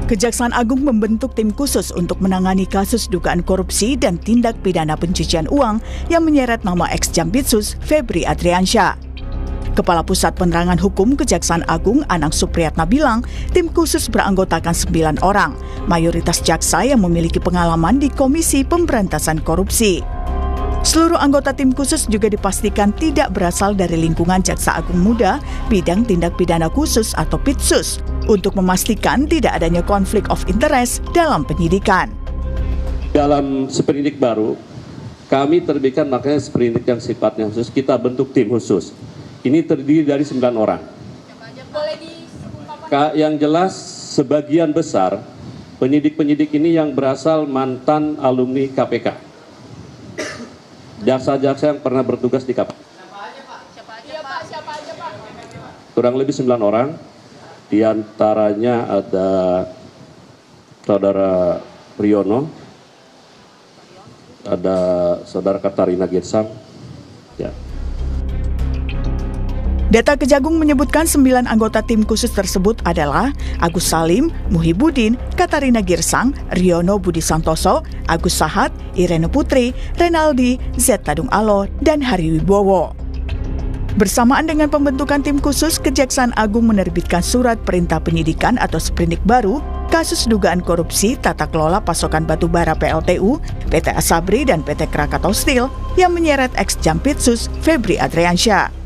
Kejaksaan Agung membentuk tim khusus untuk menangani kasus dugaan korupsi dan tindak pidana pencucian uang yang menyeret nama ex-Jampitsus Febri Adriansyah. Kepala Pusat Penerangan Hukum Kejaksaan Agung Anang Supriyatna bilang, tim khusus beranggotakan 9 orang, mayoritas jaksa yang memiliki pengalaman di Komisi Pemberantasan Korupsi. Seluruh anggota tim khusus juga dipastikan tidak berasal dari lingkungan Jaksa Agung Muda bidang tindak pidana khusus atau Pitsus untuk memastikan tidak adanya konflik of interest dalam penyidikan. Dalam sprindik baru, kami terbitkan makanya sprindik yang sifatnya khusus, kita bentuk tim khusus. Ini terdiri dari 9 orang. Yang jelas sebagian besar penyidik-penyidik ini yang berasal mantan alumni KPK. Jaksa-jaksa yang pernah bertugas di KPK. Siapa aja, Pak? Kurang lebih 9 orang. Di antaranya ada Saudara Riono, ada Saudara Katarina Girsang. Ya. Data Kejagung menyebutkan 9 anggota tim khusus tersebut adalah Agus Salim, Muhibudin, Katarina Girsang, Riono Budi Santoso, Agus Sahat, Irene Putri, Renaldi, Z Tadung Alo, dan Hari Wibowo. Bersamaan dengan pembentukan tim khusus, Kejaksaan Agung menerbitkan surat perintah penyidikan atau sprindik baru kasus dugaan korupsi tata kelola pasokan batubara PLTU, PT Asabri, dan PT Krakatau Steel yang menyeret ex-Jampitsus Febri Adriansyah.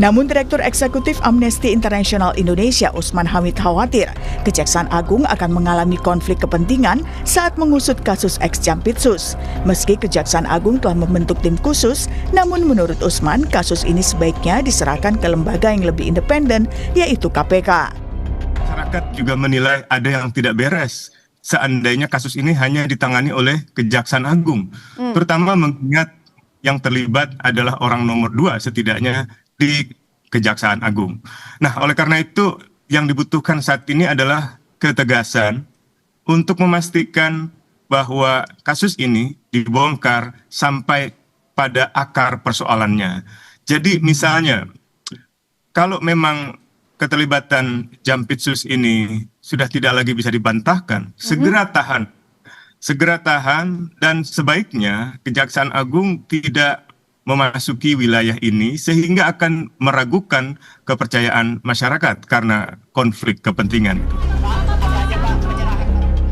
Namun Direktur Eksekutif Amnesty International Indonesia Usman Hamid khawatir Kejaksaan Agung akan mengalami konflik kepentingan saat mengusut kasus ex-Jampitsus. Meski Kejaksaan Agung telah membentuk tim khusus, namun menurut Usman kasus ini sebaiknya diserahkan ke lembaga yang lebih independen, yaitu KPK. Masyarakat juga menilai ada yang tidak beres seandainya kasus ini hanya ditangani oleh Kejaksaan Agung. Terutama mengingat yang terlibat adalah orang nomor 2 setidaknya di Kejaksaan Agung. Nah, oleh karena itu yang dibutuhkan saat ini adalah ketegasan untuk memastikan bahwa kasus ini dibongkar sampai pada akar persoalannya. Jadi misalnya, kalau memang keterlibatan Jampitsus ini sudah tidak lagi bisa dibantahkan, segera tahan dan sebaiknya Kejaksaan Agung tidak memasuki wilayah ini sehingga akan meragukan kepercayaan masyarakat karena konflik kepentingan.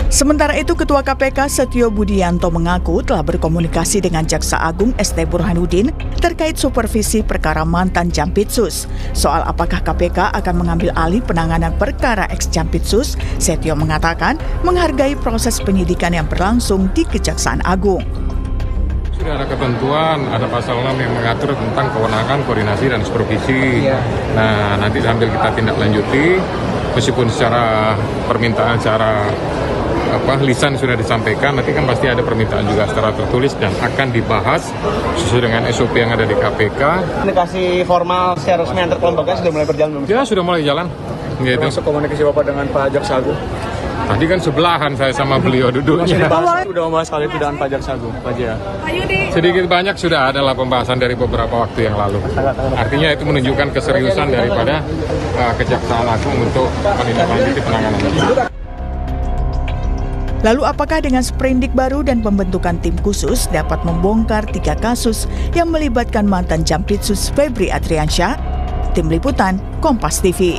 Sementara itu, Ketua KPK Setio Budianto mengaku telah berkomunikasi dengan Jaksa Agung ST Burhanuddin terkait supervisi perkara mantan Jampitsus. Soal apakah KPK akan mengambil alih penanganan perkara ex-Jampitsus, Setio mengatakan menghargai proses penyidikan yang berlangsung di Kejaksaan Agung. Sudah ada ketentuan, ada pasal 6 yang mengatur tentang kewenangan, koordinasi, dan supervisi. Nah, nanti sambil kita tindak lanjuti, meskipun secara permintaan, secara lisan sudah disampaikan, nanti kan pasti ada permintaan juga secara tertulis dan akan dibahas sesuai dengan SOP yang ada di KPK. Komunikasi formal secara resmi antar kelembagaan sudah mulai berjalan belum? Ya, sudah mulai jalan. Gitu. Masuk komunikasi Bapak dengan Pak Jaksa Agung? Tadi kan sebelahan saya sama beliau duduknya. Sudah membahas kali itu dengan Pak Jaksa Agung, Pak Jaya? Sedikit banyak sudah adalah pembahasan dari beberapa waktu yang lalu. Artinya itu menunjukkan keseriusan daripada Kejaksaan Agung untuk menindaklanjuti penanganan ini. Lalu apakah dengan sprindik baru dan pembentukan tim khusus dapat membongkar 3 kasus yang melibatkan mantan Jampitsus Febri Adriansyah? Tim Liputan, Kompas TV.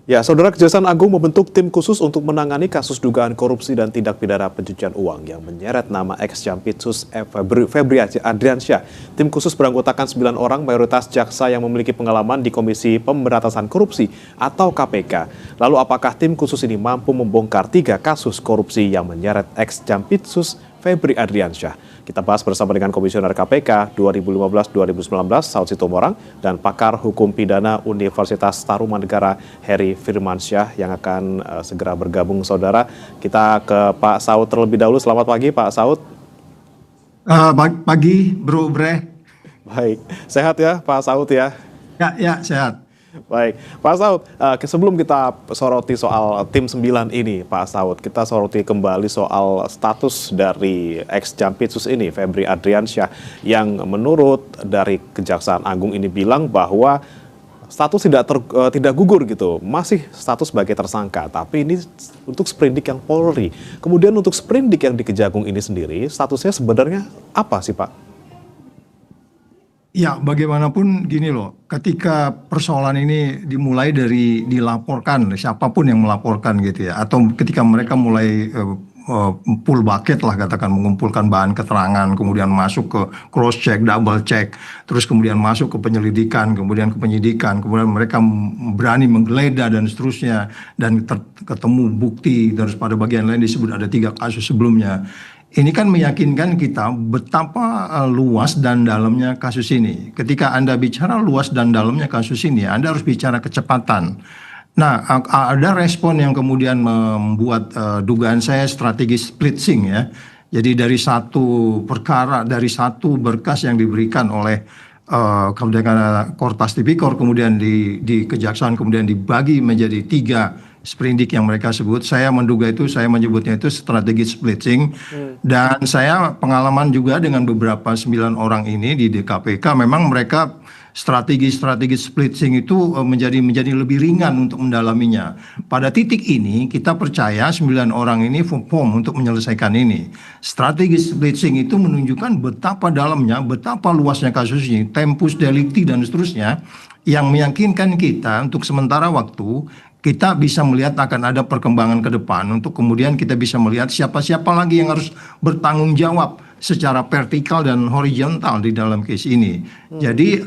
Ya, Saudara, Kejaksaan Agung membentuk tim khusus untuk menangani kasus dugaan korupsi dan tindak pidana pencucian uang yang menyeret nama ex-Jampitsus Febri Adriansyah. Tim khusus beranggotakan 9 orang, mayoritas jaksa yang memiliki pengalaman di Komisi Pemberantasan Korupsi atau KPK. Lalu apakah tim khusus ini mampu membongkar 3 kasus korupsi yang menyeret ex-Jampitsus Febri Adriansyah? Kita bahas bersama dengan Komisioner KPK 2015-2019 Saud Sitomorang dan pakar hukum pidana Universitas Tarumanegara Heri Firmansyah yang akan segera bergabung, Saudara. Kita ke Pak Saud terlebih dahulu. Selamat pagi, Pak Saud. Pagi, Bro Bre. Baik, sehat ya Pak Saud ya? Ya, sehat. Baik, Pak Saud, sebelum kita soroti soal tim 9 ini, Pak Saud, kita soroti kembali soal status dari ex-Jampitsus ini, Febri Adriansyah, yang menurut dari Kejaksaan Agung ini bilang bahwa status tidak gugur gitu, masih status sebagai tersangka, tapi ini untuk sprindik yang Polri. Kemudian untuk sprindik yang di Kejagung ini sendiri, statusnya sebenarnya apa sih Pak? Ya, bagaimanapun gini loh, ketika persoalan ini dimulai dari dilaporkan, siapapun yang melaporkan gitu ya, atau ketika mereka mulai full bucket lah katakan, mengumpulkan bahan keterangan, kemudian masuk ke cross check, double check, terus kemudian masuk ke penyelidikan, kemudian ke penyidikan, kemudian mereka berani menggeledah dan seterusnya, dan ketemu bukti, terus pada bagian lain disebut ada 3 kasus sebelumnya. Ini kan meyakinkan kita betapa luas dan dalamnya kasus ini. Ketika Anda bicara luas dan dalamnya kasus ini, Anda harus bicara kecepatan. Nah, ada respon yang kemudian membuat dugaan saya strategi splitsing ya. Jadi dari satu perkara, dari satu berkas yang diberikan oleh Kortas Tipikor, kemudian di Kejaksaan, kemudian dibagi menjadi 3 sprindik yang mereka sebut. Saya menyebutnya itu strategi splitsing. Dan saya pengalaman juga dengan beberapa 9 orang ini di DKPK, memang mereka strategi splitsing itu menjadi lebih ringan untuk mendalaminya. Pada titik ini kita percaya 9 orang ini firm untuk menyelesaikan ini. Strategi splitsing itu menunjukkan betapa dalamnya, betapa luasnya kasus ini, tempus delicti dan seterusnya, yang meyakinkan kita untuk sementara waktu kita bisa melihat akan ada perkembangan ke depan, untuk kemudian kita bisa melihat siapa-siapa lagi yang harus bertanggung jawab secara vertikal dan horizontal di dalam case ini. Jadi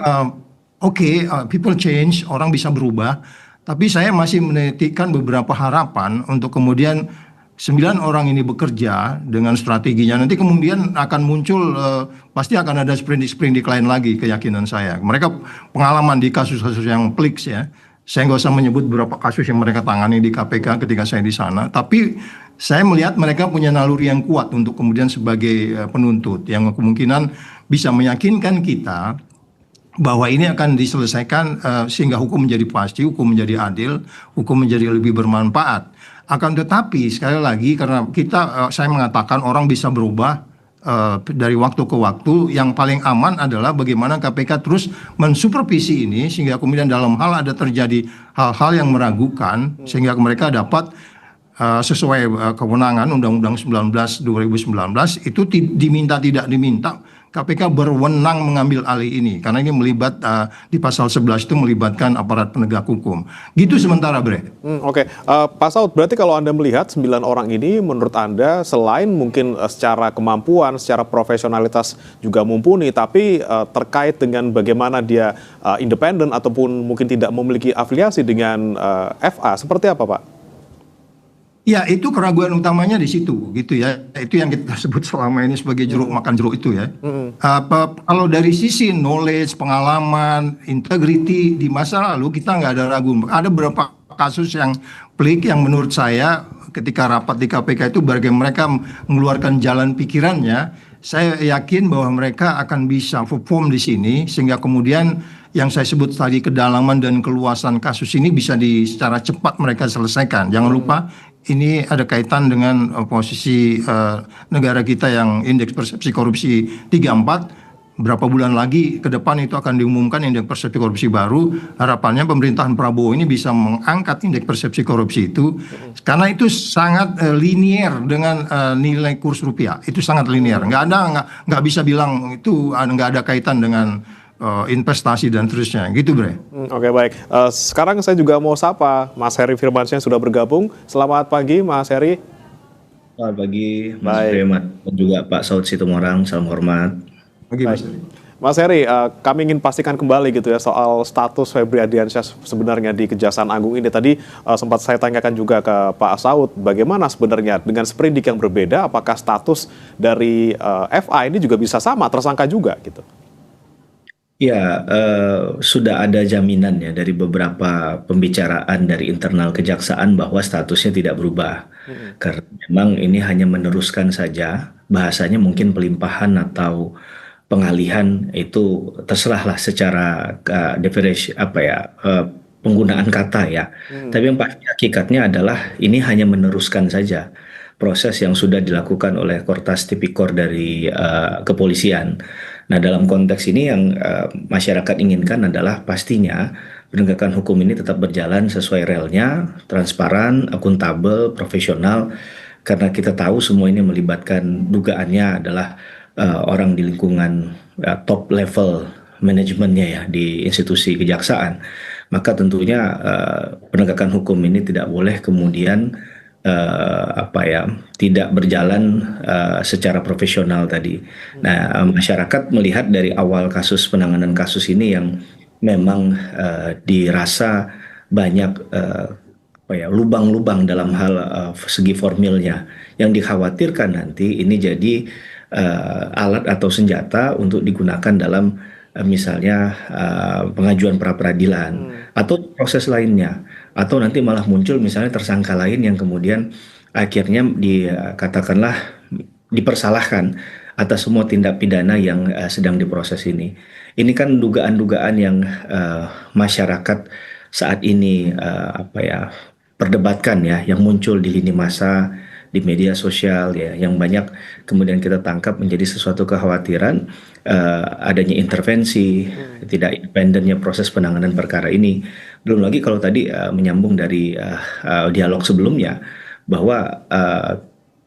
people change, orang bisa berubah, tapi saya masih menitikkan beberapa harapan untuk kemudian 9 orang ini bekerja dengan strateginya. Nanti kemudian akan muncul, pasti akan ada sprindik lain lagi, keyakinan saya. Mereka pengalaman di kasus-kasus yang pelik ya. Saya nggak usah menyebut beberapa kasus yang mereka tangani di KPK ketika saya di sana, tapi saya melihat mereka punya naluri yang kuat untuk kemudian sebagai penuntut, yang kemungkinan bisa meyakinkan kita bahwa ini akan diselesaikan sehingga hukum menjadi pasti, hukum menjadi adil, hukum menjadi lebih bermanfaat. Akan tetapi sekali lagi, karena saya mengatakan orang bisa berubah dari waktu ke waktu, yang paling aman adalah bagaimana KPK terus mensupervisi ini sehingga kemudian dalam hal ada terjadi hal-hal yang meragukan sehingga mereka dapat sesuai kewenangan Undang-Undang 19 2019 itu diminta tidak diminta, KPK berwenang mengambil alih ini karena ini melibat di pasal 11 itu melibatkan aparat penegak hukum. Gitu sementara, Bre. Oke. Pak Saud, berarti kalau Anda melihat 9 orang ini menurut Anda selain mungkin secara kemampuan, secara profesionalitas juga mumpuni, tapi terkait dengan bagaimana dia independen ataupun mungkin tidak memiliki afiliasi dengan FA, seperti apa, Pak? Ya, itu keraguan utamanya di situ, gitu ya. Itu yang kita sebut selama ini sebagai jeruk makan jeruk itu ya. Kalau dari sisi knowledge, pengalaman, integrity di masa lalu kita nggak ada ragu. Ada beberapa kasus yang pelik yang menurut saya ketika rapat di KPK itu bagaimana mereka mengeluarkan jalan pikirannya. Saya yakin bahwa mereka akan bisa perform di sini sehingga kemudian yang saya sebut tadi kedalaman dan keluasan kasus ini bisa secara cepat mereka selesaikan. Jangan lupa ini ada kaitan dengan posisi negara kita yang indeks persepsi korupsi 34. Berapa bulan lagi ke depan itu akan diumumkan indeks persepsi korupsi baru. Harapannya pemerintahan Prabowo ini bisa mengangkat indeks persepsi korupsi itu. Karena itu sangat linier dengan nilai kurs rupiah. Itu sangat linier. Nggak bisa bilang itu nggak ada kaitan dengan investasi dan terusnya, gitu Bre. Oke, baik. Sekarang saya juga mau sapa Mas Heri Firmansyah yang sudah bergabung. Selamat pagi Mas Heri. Selamat pagi Mas Bremat dan juga Pak Saud Situmorang, salam hormat. Pagi Mas Heri. Mas Heri, kami ingin pastikan kembali gitu ya soal status Febri Ardiansyah sebenarnya di Kejaksaan Agung ini. Tadi sempat saya tanyakan juga ke Pak Saud, bagaimana sebenarnya dengan sprindik yang berbeda, apakah status dari FA ini juga bisa sama, tersangka juga gitu? Ya, sudah ada jaminan ya dari beberapa pembicaraan dari internal kejaksaan bahwa statusnya tidak berubah. Karena memang ini hanya meneruskan saja, bahasanya mungkin pelimpahan atau pengalihan itu terserahlah secara penggunaan kata ya. Tapi yang pasti hakikatnya adalah ini hanya meneruskan saja proses yang sudah dilakukan oleh Kortas Tipikor dari kepolisian. Nah, dalam konteks ini yang masyarakat inginkan adalah pastinya penegakan hukum ini tetap berjalan sesuai relnya, transparan, akuntabel, profesional, karena kita tahu semua ini melibatkan dugaannya adalah orang di lingkungan top level manajemennya ya di institusi kejaksaan. Maka tentunya penegakan hukum ini tidak boleh kemudian tidak berjalan secara profesional tadi. Nah, masyarakat melihat dari awal penanganan kasus ini yang memang dirasa banyak lubang-lubang dalam hal segi formilnya, yang dikhawatirkan nanti ini jadi alat atau senjata untuk digunakan dalam misalnya pengajuan pra peradilan atau proses lainnya, atau nanti malah muncul misalnya tersangka lain yang kemudian akhirnya dikatakanlah dipersalahkan atas semua tindak pidana yang sedang diproses ini. Ini kan dugaan-dugaan yang masyarakat saat ini perdebatkan ya, yang muncul di lini masa, di media sosial ya, yang banyak kemudian kita tangkap menjadi sesuatu kekhawatiran adanya intervensi, tidak independennya proses penanganan perkara ini. Belum lagi kalau tadi menyambung dari dialog sebelumnya bahwa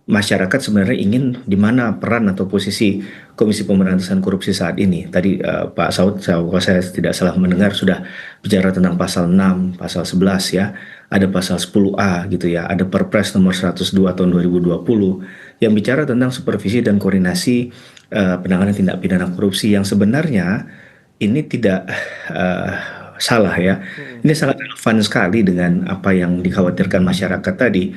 masyarakat sebenarnya ingin di mana peran atau posisi Komisi Pemberantasan Korupsi saat ini. Tadi Pak Saud, kalau saya tidak salah mendengar, sudah bicara tentang pasal 6, pasal 11 ya. Ada pasal 10A gitu ya. Ada Perpres nomor 102 tahun 2020 yang bicara tentang supervisi dan koordinasi penanganan tindak pidana korupsi, yang sebenarnya ini tidak salah ya. Ini sangat relevan sekali dengan apa yang dikhawatirkan masyarakat tadi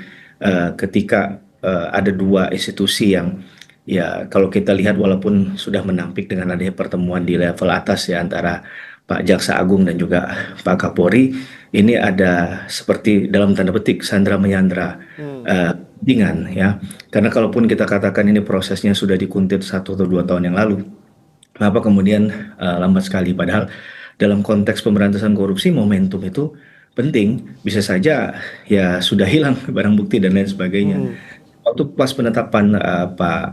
ketika ada dua institusi yang ya kalau kita lihat walaupun sudah menampik dengan adanya pertemuan di level atas ya antara Pak Jaksa Agung dan juga Pak Kapolri, ini ada seperti dalam tanda petik sandra menyandra kepentingan ya. Karena kalaupun kita katakan ini prosesnya sudah dikuntit 1 atau 2 tahun yang lalu, kenapa kemudian lambat sekali? Padahal dalam konteks pemberantasan korupsi momentum itu penting, bisa saja ya sudah hilang barang bukti dan lain sebagainya. Waktu pas penetapan Pak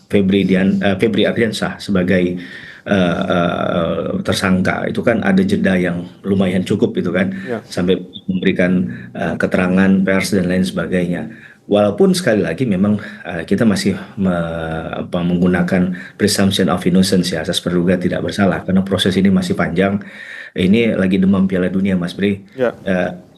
Febri Ardiansyah sebagai tersangka, itu kan ada jeda yang lumayan cukup itu kan, sampai memberikan keterangan pers dan lain sebagainya. Walaupun sekali lagi memang kita masih menggunakan presumption of innocence ya, asas praduga tidak bersalah, karena proses ini masih panjang. Ini lagi demam Piala Dunia Mas Bri.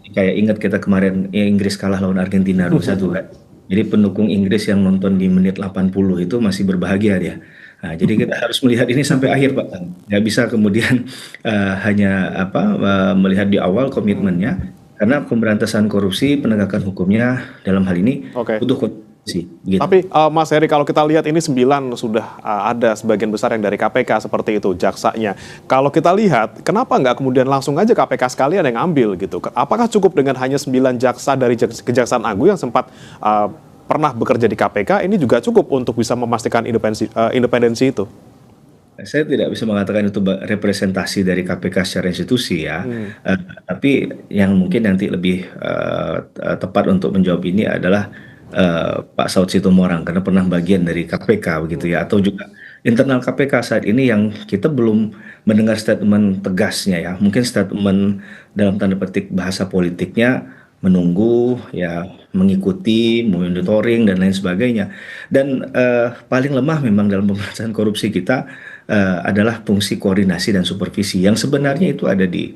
Kayak ingat kita kemarin Inggris kalah lawan Argentina 2-1 kan. Jadi pendukung Inggris yang nonton di menit 80 itu masih berbahagia dia. Nah, jadi kita harus melihat ini sampai akhir Pak. Nggak bisa kemudian hanya melihat di awal komitmennya, karena pemberantasan korupsi, penegakan hukumnya dalam hal ini butuh konsistensi. Gitu. Tapi Mas Heri, kalau kita lihat ini 9 sudah ada sebagian besar yang dari KPK seperti itu jaksanya. Kalau kita lihat, kenapa nggak kemudian langsung aja KPK sekalian yang ambil gitu? Apakah cukup dengan hanya 9 jaksa dari Kejaksaan Agung yang sempat pernah bekerja di KPK, ini juga cukup untuk bisa memastikan independensi itu? Saya tidak bisa mengatakan itu representasi dari KPK secara institusi ya, tapi yang mungkin nanti lebih tepat untuk menjawab ini adalah Pak Saud Situmorang, karena pernah bagian dari KPK begitu ya, atau juga internal KPK saat ini yang kita belum mendengar statement tegasnya ya, mungkin statement dalam tanda petik bahasa politiknya menunggu ya, mengikuti, monitoring dan lain sebagainya. Dan paling lemah memang dalam pemberantasan korupsi kita adalah fungsi koordinasi dan supervisi yang sebenarnya itu ada di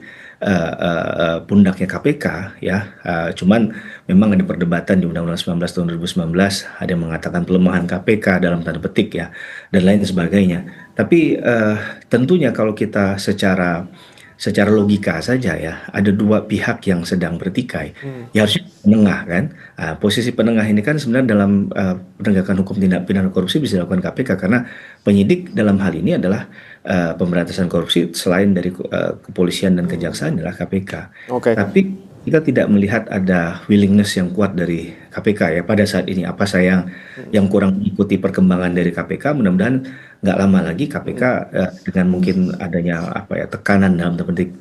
pundaknya KPK ya. Cuman memang ada perdebatan di Undang-Undang 19 tahun 2019, ada yang mengatakan pelemahan KPK dalam tanda petik ya, dan lain sebagainya. Tapi tentunya kalau kita secara logika saja ya, ada dua pihak yang sedang bertikai. Ya harusnya penengah kan. Posisi penengah ini kan sebenarnya dalam penegakan hukum tindak pidana korupsi bisa dilakukan KPK, karena penyidik dalam hal ini adalah pemberantasan korupsi selain dari kepolisian dan kejaksaan adalah KPK. Tapi kita tidak melihat ada willingness yang kuat dari KPK ya pada saat ini. Apa saya yang kurang mengikuti perkembangan dari KPK, mudah-mudahan nggak lama lagi KPK dengan mungkin adanya tekanan dalam penting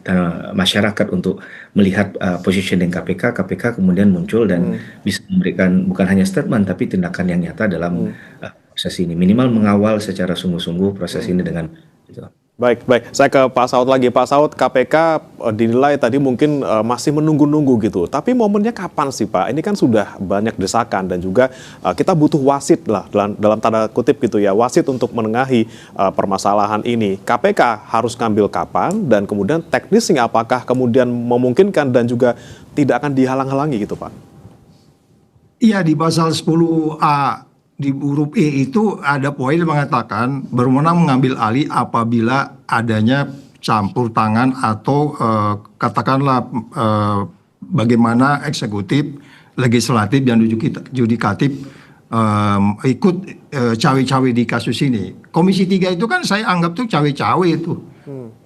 masyarakat untuk melihat positioning KPK kemudian muncul dan bisa memberikan bukan hanya statement tapi tindakan yang nyata dalam proses ini, minimal mengawal secara sungguh-sungguh proses ini dengan gitu. Baik, baik. Saya ke Pak Saud lagi. Pak Saud, KPK dinilai tadi mungkin masih menunggu-nunggu gitu. Tapi momennya kapan sih Pak? Ini kan sudah banyak desakan dan juga kita butuh wasit lah dalam tanda kutip gitu ya. Wasit untuk menengahi permasalahan ini. KPK harus ngambil kapan dan kemudian teknisnya apakah kemudian memungkinkan dan juga tidak akan dihalang-halangi gitu Pak? Iya, di pasal 10A di huruf E itu ada poin yang mengatakan berwenang mengambil alih apabila adanya campur tangan atau katakanlah bagaimana eksekutif, legislatif dan yudikatif ikut cawe-cawe di kasus ini. Komisi 3 itu kan saya anggap tuh cawe-cawe itu.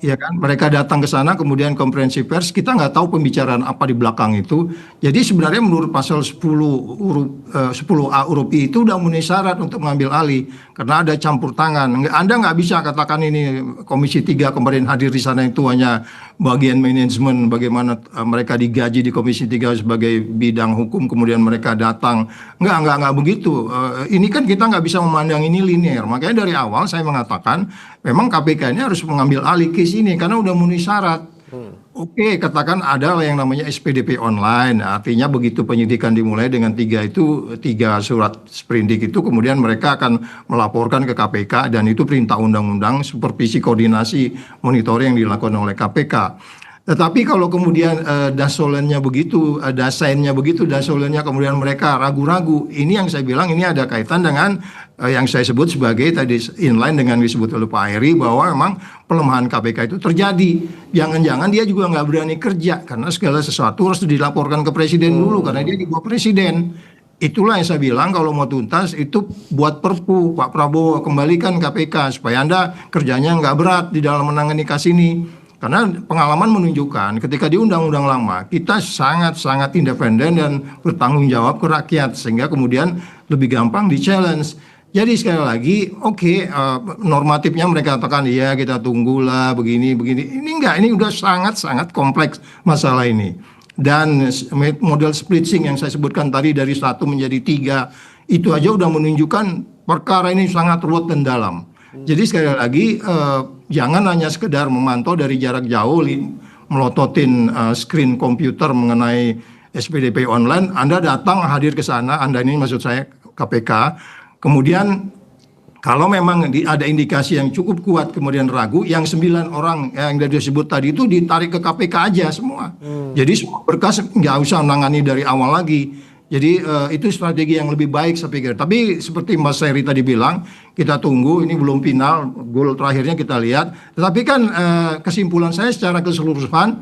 Ya kan, mereka datang ke sana kemudian konferensi pers, kita nggak tahu pembicaraan apa di belakang itu. Jadi sebenarnya menurut pasal 10A huruf I itu udah memenuhi syarat untuk mengambil alih karena ada campur tangan. Anda nggak bisa katakan ini Komisi 3 kemarin hadir di sana itu hanya bagian manajemen, bagaimana mereka digaji di Komisi 3 sebagai bidang hukum kemudian mereka datang. Nggak begitu. Ini kan kita nggak bisa memandang ini linear. Makanya dari awal saya mengatakan memang KPK ini harus mengambil alih case ini karena udah memenuhi syarat. Oke, katakan ada yang namanya SPDP online, artinya begitu penyidikan dimulai dengan tiga surat sprindik itu, kemudian mereka akan melaporkan ke KPK dan itu perintah undang-undang supervisi koordinasi monitoring yang dilakukan oleh KPK. Tetapi kalau kemudian dasolennya begitu, dasainnya begitu, dasolennya kemudian mereka ragu-ragu, ini yang saya bilang ini ada kaitan dengan yang saya sebut sebagai tadi inline dengan disebut oleh Pak Heri bahwa memang pelemahan KPK itu terjadi. Jangan-jangan dia juga nggak berani kerja karena segala sesuatu harus dilaporkan ke presiden dulu karena dia di bawah presiden. Itulah yang saya bilang kalau mau tuntas itu buat perpu Pak Prabowo kembalikan KPK supaya Anda kerjanya nggak berat di dalam menangani kasus ini. Karena pengalaman menunjukkan ketika di undang-undang lama kita sangat-sangat independen dan bertanggung jawab ke rakyat sehingga kemudian lebih gampang di-challenge. Jadi sekali lagi, normatifnya mereka katakan iya kita tunggulah begini. Ini enggak, ini udah sangat-sangat kompleks masalah ini. Dan model splitting yang saya sebutkan tadi dari 1 menjadi 3 itu aja udah menunjukkan perkara ini sangat ruwet dan dalam. Jadi sekali lagi jangan hanya sekedar memantau dari jarak jauh melototin screen komputer mengenai SPDP online. Anda datang hadir ke sana, Anda ini maksud saya KPK. Kemudian kalau memang ada indikasi yang cukup kuat kemudian ragu, yang 9 orang yang disebut tadi itu ditarik ke KPK aja semua. Jadi semua berkas nggak usah menangani dari awal lagi. Jadi itu strategi yang lebih baik saya pikir. Tapi seperti Mas Heri tadi bilang, kita tunggu, ini belum final, goal terakhirnya kita lihat. Tetapi kan kesimpulan saya secara keseluruhan,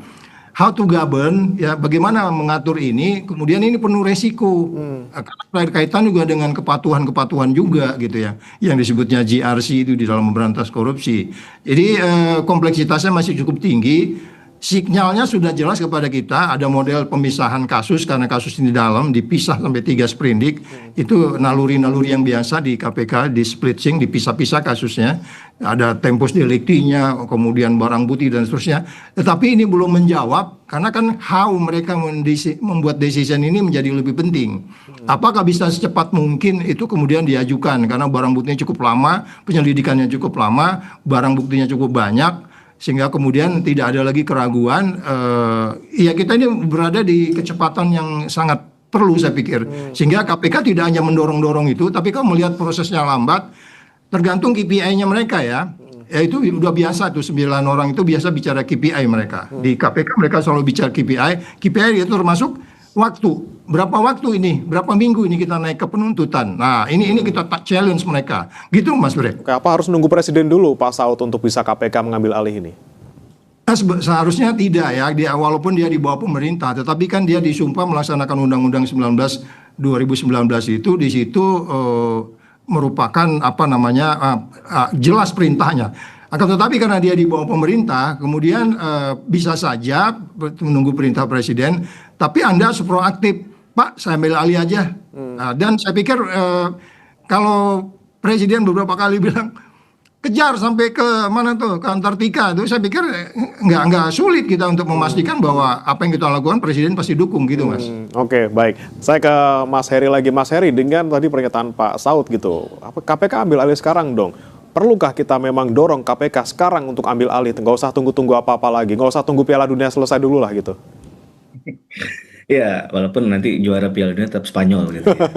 how to govern, ya bagaimana mengatur ini, kemudian ini penuh resiko. Karena berkaitan juga dengan kepatuhan-kepatuhan juga gitu ya. Yang disebutnya GRC itu di dalam memberantas korupsi. Jadi kompleksitasnya masih cukup tinggi. Sinyalnya sudah jelas kepada kita, ada model pemisahan kasus karena kasus ini dalam dipisah sampai 3 sprindik. Itu naluri-naluri yang biasa di KPK, di splitting, dipisah-pisah kasusnya. Ada tempus delictinya, kemudian barang bukti dan seterusnya. Tetapi ini belum menjawab karena kan how mereka membuat decision ini menjadi lebih penting. Apakah bisa secepat mungkin itu kemudian diajukan karena barang buktinya cukup lama, penyelidikannya cukup lama, barang buktinya cukup banyak. Sehingga kemudian tidak ada lagi keraguan, ya kita ini berada di kecepatan yang sangat perlu saya pikir. Sehingga KPK tidak hanya mendorong-dorong itu, tapi kalau melihat prosesnya lambat, tergantung KPI-nya mereka ya. Ya itu udah biasa tuh 9 orang itu biasa bicara KPI mereka. Di KPK mereka selalu bicara KPI. KPI itu termasuk waktu. Berapa waktu ini? Berapa minggu ini kita naik ke penuntutan? Nah, ini kita challenge mereka. Gitu Mas Bre. Oke, apa harus nunggu presiden dulu Pak Saud untuk bisa KPK mengambil alih ini? Seharusnya tidak ya, walaupun dia di bawah pemerintah, tetapi kan dia disumpah melaksanakan Undang-Undang 2019 itu di situ merupakan jelas perintahnya. Akan tetapi karena dia di bawah pemerintah, kemudian bisa saja menunggu perintah presiden, tapi Anda harus proaktif. Pak, saya ambil alih aja. Nah, dan saya pikir kalau presiden beberapa kali bilang kejar sampai ke mana tuh, ke Antartika, itu saya pikir nggak sulit kita untuk memastikan bahwa apa yang kita lakukan presiden pasti dukung gitu Mas. Oke, baik. Saya ke Mas Heri lagi. Mas Heri, dengan tadi pernyataan Pak Saud gitu, KPK ambil alih sekarang dong. perlukah kita memang dorong KPK sekarang untuk ambil alih, nggak usah tunggu-tunggu apa-apa lagi, nggak usah tunggu Piala Dunia selesai dulu lah gitu. Ya, walaupun nanti juara Piala Dunia tetap Spanyol gitu ya.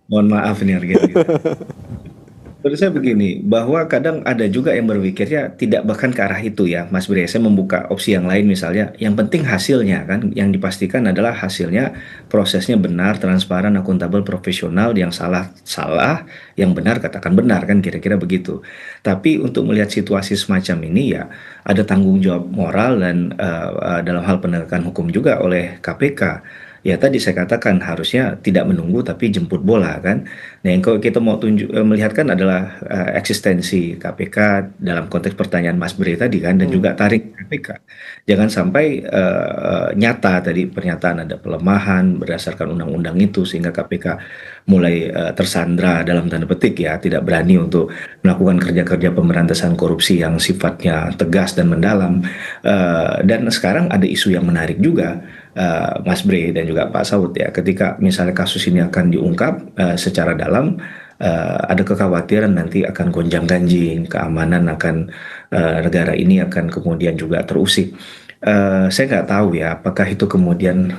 Mohon maaf nih harga gitu. Menurut saya begini, bahwa kadang ada juga yang berpikirnya tidak bahkan ke arah itu ya, Mas Bre. Saya membuka opsi yang lain misalnya, yang penting hasilnya kan, yang dipastikan adalah hasilnya prosesnya benar, transparan, akuntabel, profesional, yang salah, yang benar katakan benar kan kira-kira begitu. Tapi untuk melihat situasi semacam ini ya, ada tanggung jawab moral dan dalam hal penegakan hukum juga oleh KPK. Ya tadi saya katakan harusnya tidak menunggu tapi jemput bola kan. Nah yang kalau kita mau melihatkan adalah eksistensi KPK dalam konteks pertanyaan Mas Bre tadi kan, dan juga tarik KPK. Jangan sampai nyata tadi pernyataan ada pelemahan berdasarkan undang-undang itu sehingga KPK mulai tersandra dalam tanda petik ya, tidak berani untuk melakukan kerja-kerja pemberantasan korupsi yang sifatnya tegas dan mendalam. Dan sekarang ada isu yang menarik juga, Mas Bre dan juga Pak Saud ya, ketika misalnya kasus ini akan diungkap secara dalam, ada kekhawatiran nanti akan gonjang-ganjing keamanan akan negara ini akan kemudian juga terusik. Saya nggak tahu ya apakah itu kemudian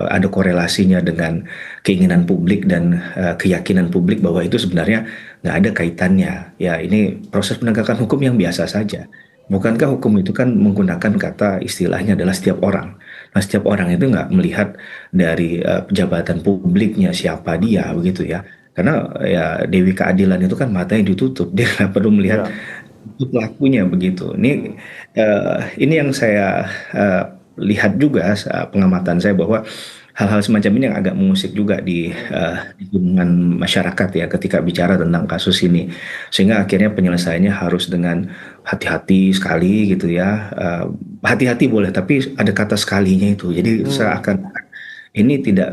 ada korelasinya dengan keinginan publik dan keyakinan publik bahwa itu sebenarnya nggak ada kaitannya. Ya ini proses penegakan hukum yang biasa saja. Bukankah hukum itu kan menggunakan kata istilahnya adalah setiap orang. Nah setiap orang itu nggak melihat dari jabatan publiknya siapa dia begitu ya. Karena ya Dewi Keadilan itu kan matanya ditutup, dia nggak perlu melihat pelakunya begitu. Ini yang saya lihat juga pengamatan saya bahwa hal-hal semacam ini yang agak mengusik juga di lingkungan masyarakat ya ketika bicara tentang kasus ini, sehingga akhirnya penyelesaiannya harus dengan hati-hati sekali gitu ya. Hati-hati boleh tapi ada kata sekalinya itu, jadi seakan ini tidak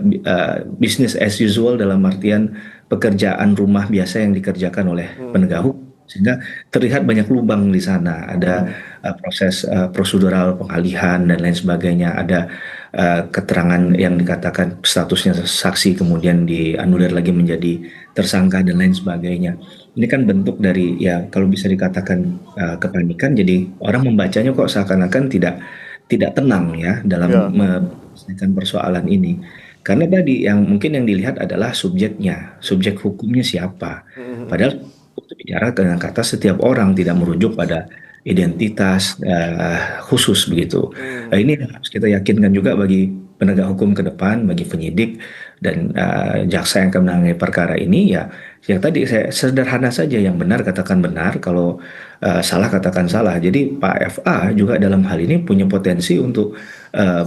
business as usual dalam artian pekerjaan rumah biasa yang dikerjakan oleh penegak hukum, sehingga terlihat banyak lubang di sana. Ada proses prosedural pengalihan dan lain sebagainya, ada keterangan yang dikatakan statusnya saksi kemudian dianulir lagi menjadi tersangka dan lain sebagainya. Ini kan bentuk dari ya kalau bisa dikatakan kepanikan, jadi orang membacanya kok seakan-akan tidak tenang ya dalam menyelesaikan persoalan ini. Karena tadi yang mungkin yang dilihat adalah subjeknya, subjek hukumnya siapa. Padahal untuk bicara dengan kata setiap orang, tidak merujuk pada identitas khusus begitu. Nah, ini harus kita yakinkan juga bagi penegak hukum ke depan, bagi penyidik dan jaksa yang akan menangani perkara ini ya. Yang tadi saya sederhana saja, yang benar katakan benar, kalau salah katakan salah. Jadi Pak FA juga dalam hal ini punya potensi untuk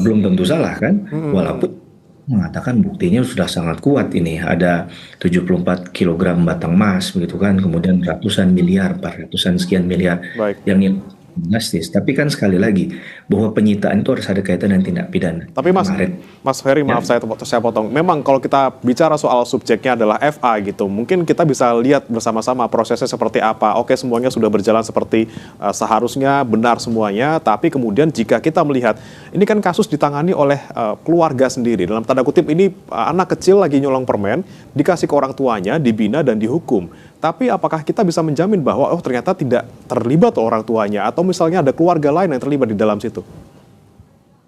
belum tentu salah kan, walaupun mengatakan buktinya sudah sangat kuat ini, ada 74 kg batang emas begitu kan, kemudian ratusan miliar, 400-an sekian miliar. Yang ini drastis. Tapi kan sekali lagi bahwa penyitaan itu harus ada kaitan dengan tindak pidana. Tapi Mas Ferry, maaf saya potong. Memang kalau kita bicara soal subjeknya adalah FA gitu, mungkin kita bisa lihat bersama-sama prosesnya seperti apa. Oke, semuanya sudah berjalan seperti seharusnya, benar semuanya. Tapi kemudian jika kita melihat ini kan kasus ditangani oleh keluarga sendiri. Dalam tanda kutip ini anak kecil lagi nyolong permen, dikasih ke orang tuanya, dibina dan dihukum. Tapi apakah kita bisa menjamin bahwa ternyata tidak terlibat orang tuanya, atau misalnya ada keluarga lain yang terlibat di dalam situ?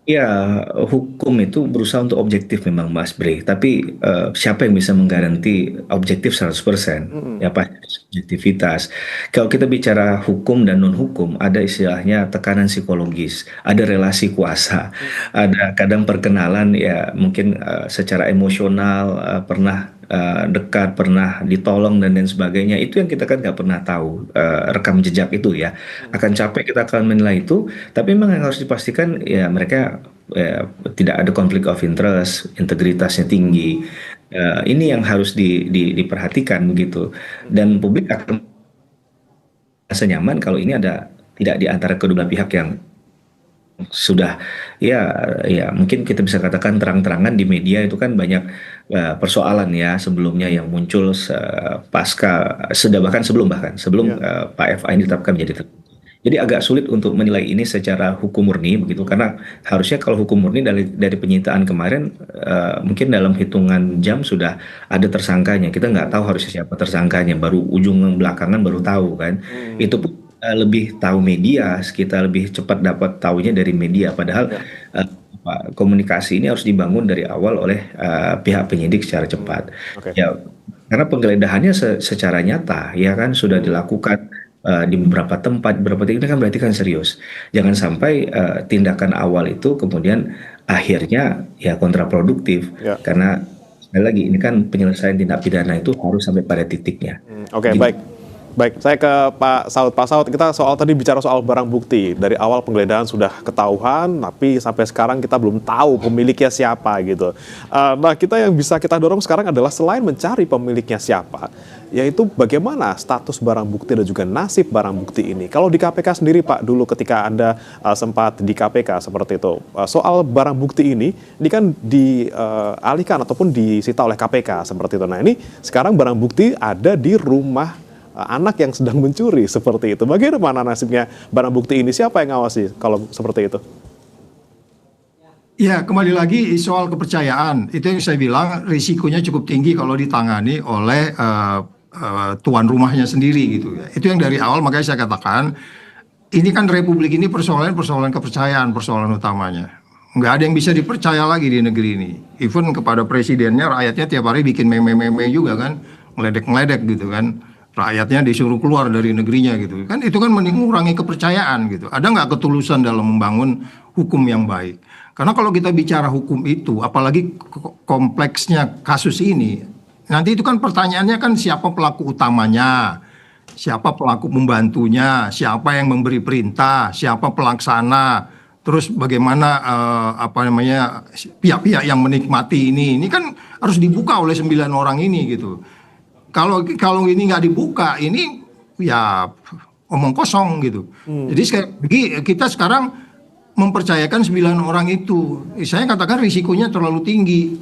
Ya, hukum itu berusaha untuk objektif memang Mas Bre, tapi siapa yang bisa menggaranti objektif 100%? Ya pasti subjektivitas. Kalau kita bicara hukum dan non-hukum, ada istilahnya tekanan psikologis, ada relasi kuasa, ada kadang perkenalan ya mungkin secara emosional pernah dekat, pernah ditolong dan lain sebagainya. Itu yang kita kan nggak pernah tahu rekam jejak itu ya. Akan capek kita akan menilai itu, tapi memang yang harus dipastikan ya mereka tidak ada konflik of interest, integritasnya tinggi. Ini yang harus diperhatikan begitu. Dan publik akan merasa nyaman kalau ini ada tidak di antara kedua belah pihak yang sudah ya mungkin kita bisa katakan terang-terangan di media itu kan banyak persoalan ya sebelumnya yang muncul bahkan sebelum Pak FA ini ditetapkan menjadi tersangka. Jadi agak sulit untuk menilai ini secara hukum murni begitu, karena harusnya kalau hukum murni dari penyitaan kemarin mungkin dalam hitungan jam sudah ada tersangkanya. Kita nggak tahu harusnya siapa tersangkanya, baru ujung belakangan baru tahu kan. Itu pun lebih tahu media, kita lebih cepat dapat tahunya dari media. Padahal komunikasi ini harus dibangun dari awal oleh pihak penyidik secara cepat. Ya, karena penggeledahannya secara nyata ya kan sudah dilakukan di beberapa tempat, ini kan berarti kan serius. Jangan sampai tindakan awal itu kemudian akhirnya ya kontraproduktif, karena sekali lagi ini kan penyelesaian tindak pidana itu harus sampai pada titiknya. Baik, saya ke Pak Saud. Pak Saud, kita tadi bicara soal barang bukti. Dari awal penggeledahan sudah ketahuan, tapi sampai sekarang kita belum tahu pemiliknya siapa gitu. Nah, yang bisa kita dorong sekarang adalah selain mencari pemiliknya siapa, yaitu bagaimana status barang bukti dan juga nasib barang bukti ini. Kalau di KPK sendiri, Pak, dulu ketika Anda sempat di KPK seperti itu, soal barang bukti ini kan dialihkan ataupun disita oleh KPK seperti itu. Nah, ini sekarang barang bukti ada di rumah anak yang sedang mencuri seperti itu. Bagaimana nasibnya barang bukti ini? Siapa yang ngawasi kalau seperti itu? Ya, kembali lagi soal kepercayaan. Itu yang saya bilang risikonya cukup tinggi kalau ditangani oleh tuan rumahnya sendiri gitu ya. Itu yang dari awal makanya saya katakan ini kan republik ini persoalan kepercayaan, persoalan utamanya. Nggak ada yang bisa dipercaya lagi di negeri ini. Even kepada presidennya, rakyatnya tiap hari bikin meme-meme juga kan, ngeledek-ngeledek gitu kan. Rakyatnya disuruh keluar dari negerinya gitu kan, itu kan mengurangi kepercayaan gitu. Ada nggak ketulusan dalam membangun hukum yang baik? Karena kalau kita bicara hukum itu, apalagi kompleksnya kasus ini, nanti itu kan pertanyaannya kan siapa pelaku utamanya, siapa pelaku pembantunya, siapa yang memberi perintah, siapa pelaksana, terus bagaimana pihak-pihak yang menikmati ini kan harus dibuka oleh 9 orang ini gitu. Kalau ini nggak dibuka, ini ya omong kosong gitu. Jadi kita sekarang mempercayakan 9 orang itu. Saya katakan risikonya terlalu tinggi.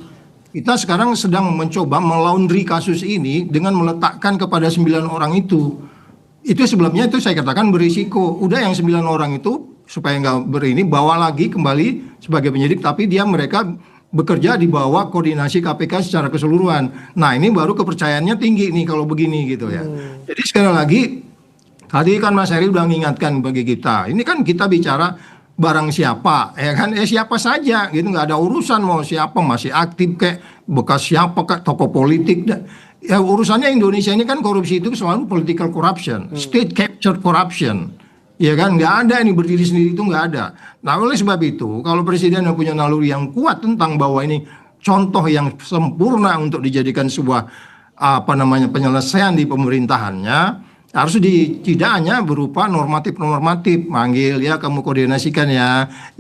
Kita sekarang sedang mencoba melaundry kasus ini dengan meletakkan kepada 9 orang itu. Itu sebelumnya itu saya katakan berisiko. Udah yang 9 orang itu supaya nggak bawa lagi kembali sebagai penyidik, tapi mereka bekerja di bawah koordinasi KPK secara keseluruhan. Nah, ini baru kepercayaannya tinggi nih kalau begini gitu ya. Jadi sekali lagi, tadi kan Mas Heri udah mengingatkan bagi kita. Ini kan kita bicara barang siapa, ya kan? Siapa saja gitu, nggak ada urusan mau siapa, masih aktif kayak bekas siapa kayak tokoh politik. Ya urusannya Indonesia ini kan korupsi itu selalu political corruption, state captured corruption. Ya kan, nggak ada ini berdiri sendiri itu nggak ada. Nah, oleh sebab itu, kalau presiden yang punya naluri yang kuat tentang bahwa ini contoh yang sempurna untuk dijadikan sebuah penyelesaian di pemerintahannya, harus tidak hanya berupa normatif, manggil ya kamu koordinasikan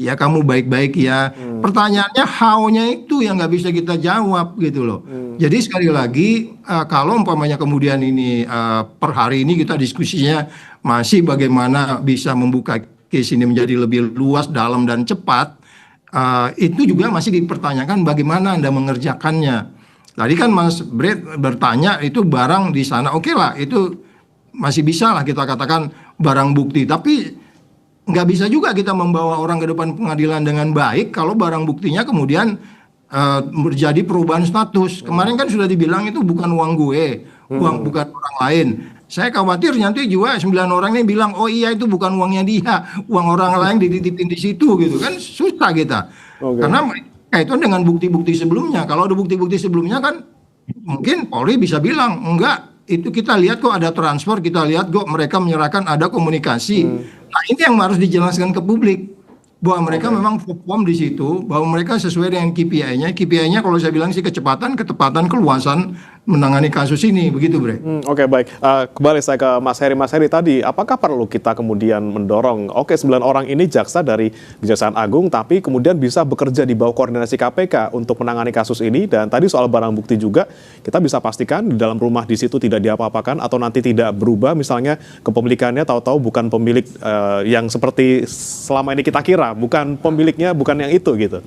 ya kamu baik-baik ya. Pertanyaannya how-nya itu yang nggak bisa kita jawab gitu loh. Jadi sekali lagi kalau umpamanya kemudian ini per hari ini kita diskusinya masih bagaimana bisa membuka case ini menjadi lebih luas, dalam dan cepat, itu juga masih dipertanyakan bagaimana Anda mengerjakannya. Tadi kan Mas Brett bertanya itu barang di sana, oke lah itu masih bisa lah kita katakan barang bukti, tapi nggak bisa juga kita membawa orang ke depan pengadilan dengan baik kalau barang buktinya kemudian terjadi perubahan status. Kemarin kan sudah dibilang itu bukan uang gue, bukan orang lain. Saya khawatir nanti juga 9 orang ini bilang, oh iya itu bukan uangnya dia, uang orang lain dititipin di situ gitu kan, susah kita. Karena kaitan dengan bukti-bukti sebelumnya. Kalau ada bukti-bukti sebelumnya kan mungkin Polri bisa bilang, enggak, itu kita lihat kok ada transfer, kita lihat kok mereka menyerahkan ada komunikasi. Nah ini yang harus dijelaskan ke publik. Bahwa mereka memang perform di situ, bahwa mereka sesuai dengan KPI-nya. KPI-nya kalau saya bilang sih kecepatan, ketepatan, keluasan menangani kasus ini, begitu Bre. Oke, baik. Kembali saya ke Mas Heri. Mas Heri tadi, apakah perlu kita kemudian mendorong, 9 orang ini jaksa dari Kejaksaan Agung, tapi kemudian bisa bekerja di bawah koordinasi KPK untuk menangani kasus ini, dan tadi soal barang bukti juga, kita bisa pastikan di dalam rumah di situ tidak diapa-apakan, atau nanti tidak berubah, misalnya kepemilikannya tahu-tahu bukan pemilik yang seperti selama ini kita kira, bukan pemiliknya, bukan yang itu gitu.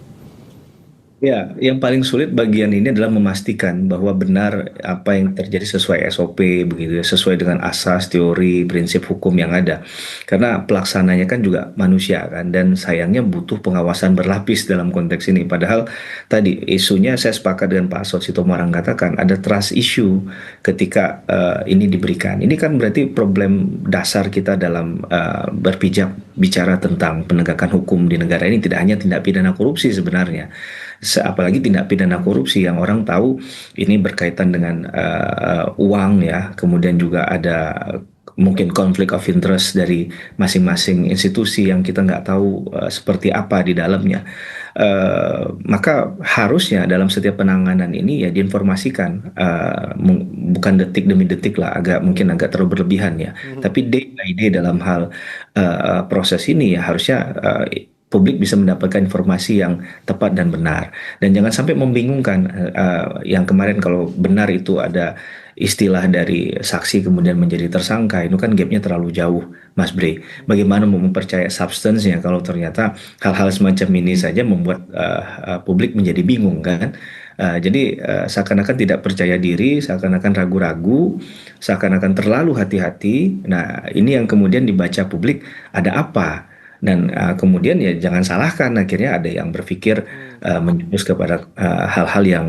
Ya, yang paling sulit bagian ini adalah memastikan bahwa benar apa yang terjadi sesuai SOP begitu ya, sesuai dengan asas, teori, prinsip hukum yang ada. Karena pelaksananya kan juga manusia kan, dan sayangnya butuh pengawasan berlapis dalam konteks ini. Padahal tadi isunya saya sepakat dengan Pak Asot Sitomorang katakan ada trust issue ketika ini diberikan. Ini kan berarti problem dasar kita dalam berpijak bicara tentang penegakan hukum di negara ini tidak hanya tindak pidana korupsi sebenarnya. Apalagi tindak pidana korupsi yang orang tahu ini berkaitan dengan uang ya, kemudian juga ada mungkin konflik of interest dari masing-masing institusi yang kita nggak tahu seperti apa di dalamnya. Maka harusnya dalam setiap penanganan ini ya diinformasikan, bukan detik demi detik lah, mungkin agak terlalu berlebihan ya, tapi day by day dalam hal proses ini ya harusnya publik bisa mendapatkan informasi yang tepat dan benar, dan jangan sampai membingungkan yang kemarin kalau benar itu ada istilah dari saksi kemudian menjadi tersangka, itu kan gapnya terlalu jauh, Mas Bre. Bagaimana mau mempercaya substance-nya kalau ternyata hal-hal semacam ini saja membuat publik menjadi bingung kan? Jadi seakan-akan tidak percaya diri, seakan-akan ragu-ragu, seakan-akan terlalu hati-hati. Nah, ini yang kemudian dibaca publik ada apa? Dan kemudian ya jangan salahkan, akhirnya ada yang berpikir menjurus kepada hal-hal yang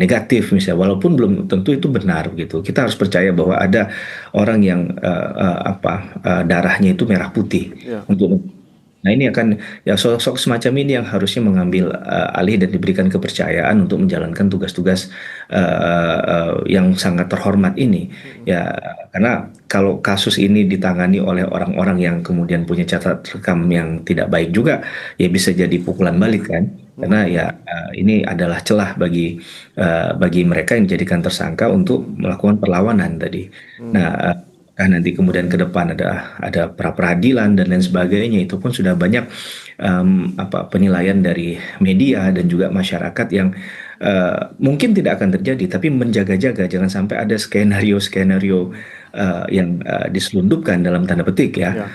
negatif misalnya, walaupun belum tentu itu benar gitu. Kita harus percaya bahwa ada orang yang darahnya itu merah putih untuk. Nah, ini akan ya sosok semacam ini yang harusnya mengambil alih dan diberikan kepercayaan untuk menjalankan tugas-tugas yang sangat terhormat ini. Ya, karena kalau kasus ini ditangani oleh orang-orang yang kemudian punya catatan rekam yang tidak baik juga, ya bisa jadi pukulan balik kan. Karena ya ini adalah celah bagi mereka yang dijadikan tersangka untuk melakukan perlawanan tadi. Nah, nanti kemudian ke depan ada pra peradilan dan lain sebagainya, itu pun sudah banyak penilaian dari media dan juga masyarakat yang mungkin tidak akan terjadi, tapi menjaga-jaga jangan sampai ada skenario-skenario yang diselundupkan dalam tanda petik ya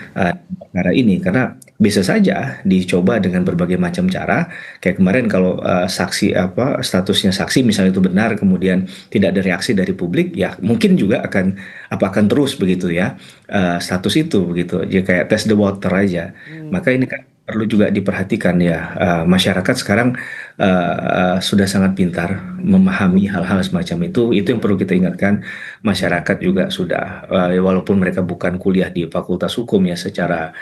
perkara ini, karena bisa saja dicoba dengan berbagai macam cara. Kayak kemarin kalau saksi statusnya saksi misalnya itu benar, kemudian tidak ada reaksi dari publik, ya mungkin juga akan terus begitu ya status itu begitu, ya kayak test the water aja. Maka ini kan perlu juga diperhatikan ya, masyarakat sekarang sudah sangat pintar memahami hal-hal semacam itu yang perlu kita ingatkan. Masyarakat juga sudah walaupun mereka bukan kuliah di Fakultas Hukum ya secara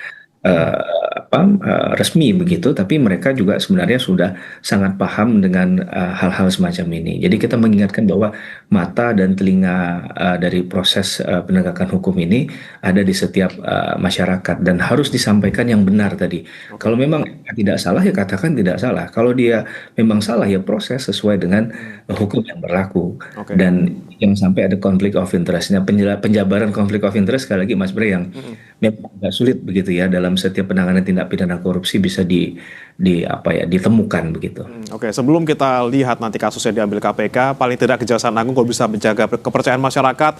resmi begitu, tapi mereka juga sebenarnya sudah sangat paham dengan hal-hal semacam ini. Jadi kita mengingatkan bahwa mata dan telinga dari proses penegakan hukum ini ada di setiap masyarakat dan harus disampaikan yang benar tadi. Kalau memang tidak salah ya katakan tidak salah. Kalau dia memang salah ya proses sesuai dengan hukum yang berlaku. Dan yang sampai ada konflik of interest-nya, penjabaran konflik of interest sekali lagi Mas Bre yang memang agak sulit begitu ya dalam setiap penanganan tindak pidana korupsi bisa ditemukan begitu. Sebelum kita lihat nanti kasusnya diambil KPK, paling tidak Kejaksaan Agung kalau bisa menjaga kepercayaan masyarakat,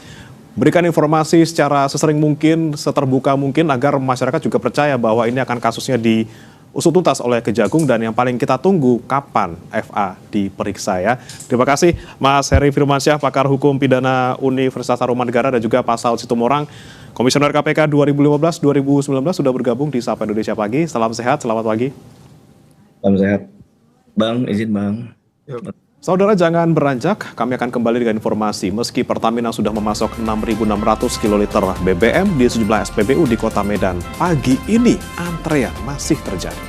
berikan informasi secara sesering mungkin, seterbuka mungkin agar masyarakat juga percaya bahwa ini akan kasusnya diusut tuntas oleh Kejagung, dan yang paling kita tunggu kapan FA diperiksa ya. Terima kasih Mas Heri Firmansyah, pakar hukum pidana Universitas Tarumanegara, dan juga Pak Asot Sitomorang, Komisioner KPK 2015-2019 sudah bergabung di Sapa Indonesia Pagi. Salam sehat, selamat pagi. Salam sehat. Bang, izin Bang. Saudara jangan beranjak, kami akan kembali dengan informasi. Meski Pertamina sudah memasok 6.600 kiloliter BBM di sejumlah SPBU di Kota Medan, pagi ini antrean masih terjadi.